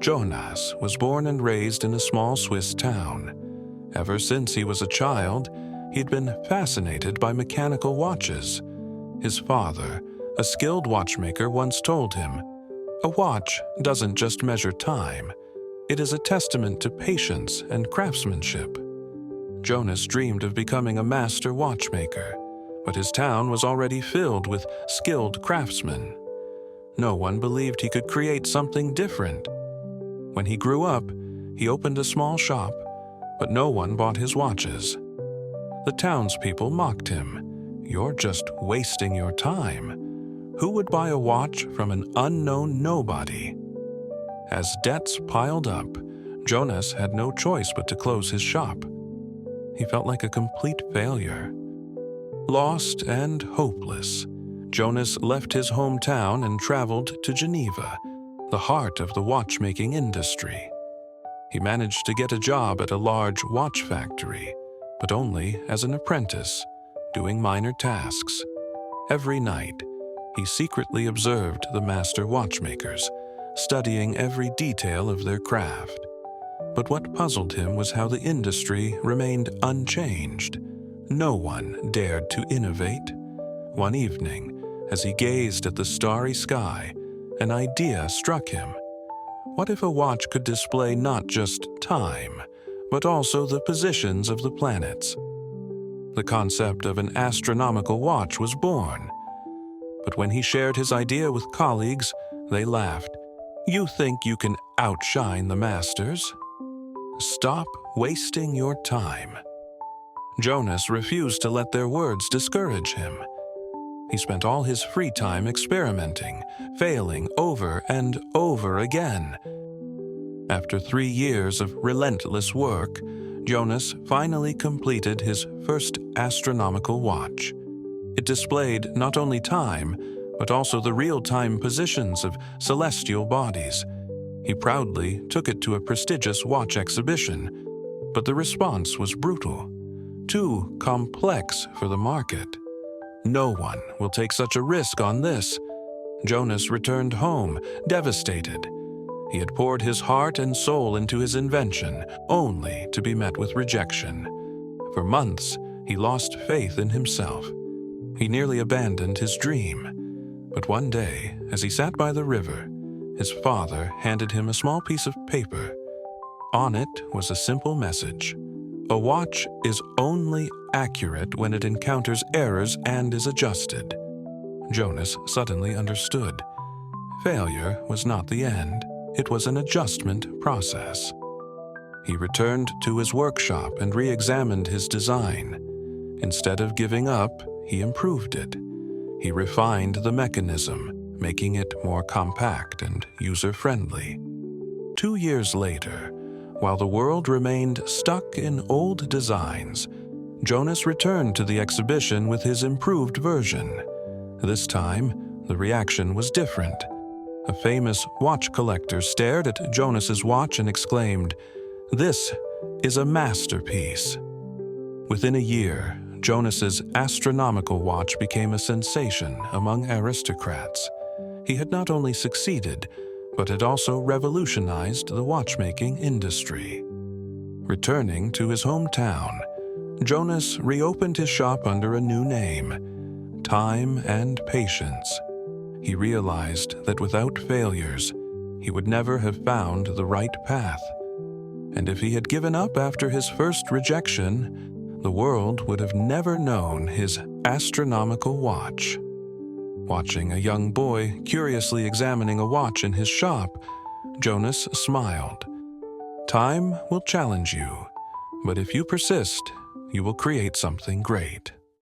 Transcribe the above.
Jonas was born and raised in a small Swiss town. Ever since he was a child, he'd been fascinated by mechanical watches. His father, a skilled watchmaker, once told him, "A watch doesn't just measure time. It is a testament to patience and craftsmanship." Jonas dreamed of becoming a master watchmaker, but his town was already filled with skilled craftsmen. No one believed he could create something different. When he grew up, he opened a small shop, but no one bought his watches. The townspeople mocked him. "You're just wasting your time. Who would buy a watch from an unknown nobody?" As debts piled up, Jonas had no choice but to close his shop. He felt like a complete failure. Lost and hopeless, Jonas left his hometown and traveled to Geneva, the heart of the watchmaking industry. He managed to get a job at a large watch factory, but only as an apprentice, doing minor tasks. Every night, he secretly observed the master watchmakers, studying every detail of their craft. But what puzzled him was how the industry remained unchanged. No one dared to innovate. One evening, as he gazed at the starry sky, an idea struck him. What if a watch could display not just time, but also the positions of the planets? The concept of an astronomical watch was born. But when he shared his idea with colleagues, they laughed. "You think you can outshine the masters? Stop wasting your time." Jonas refused to let their words discourage him. He spent all his free time experimenting, failing over and over again. After 3 years of relentless work, Jonas finally completed his first astronomical watch. It displayed not only time, but also the real-time positions of celestial bodies. He proudly took it to a prestigious watch exhibition, but the response was brutal. Too complex for the market. "No one will take such a risk on this." Jonas returned home, devastated. He had poured his heart and soul into his invention, only to be met with rejection. For months, he lost faith in himself. He nearly abandoned his dream. But one day, as he sat by the river, his father handed him a small piece of paper. On it was a simple message. A watch is only accurate when it encounters errors and is adjusted. Jonas suddenly understood. Failure was not the end. It was an adjustment process. He returned to his workshop and re-examined his design. Instead of giving up, he improved it. He refined the mechanism, making it more compact and user-friendly. 2 years later, while the world remained stuck in old designs, Jonas returned to the exhibition with his improved version. This time, the reaction was different. A famous watch collector stared at Jonas's watch and exclaimed, "This is a masterpiece." Within a year, Jonas's astronomical watch became a sensation among aristocrats. He had not only succeeded, but had also revolutionized the watchmaking industry. Returning to his hometown, Jonas reopened his shop under a new name, Time and Patience. He realized that without failures, he would never have found the right path. And if he had given up after his first rejection, the world would have never known his astronomical watch. Watching a young boy curiously examining a watch in his shop, Jonas smiled. Time will challenge you, but if you persist, you will create something great.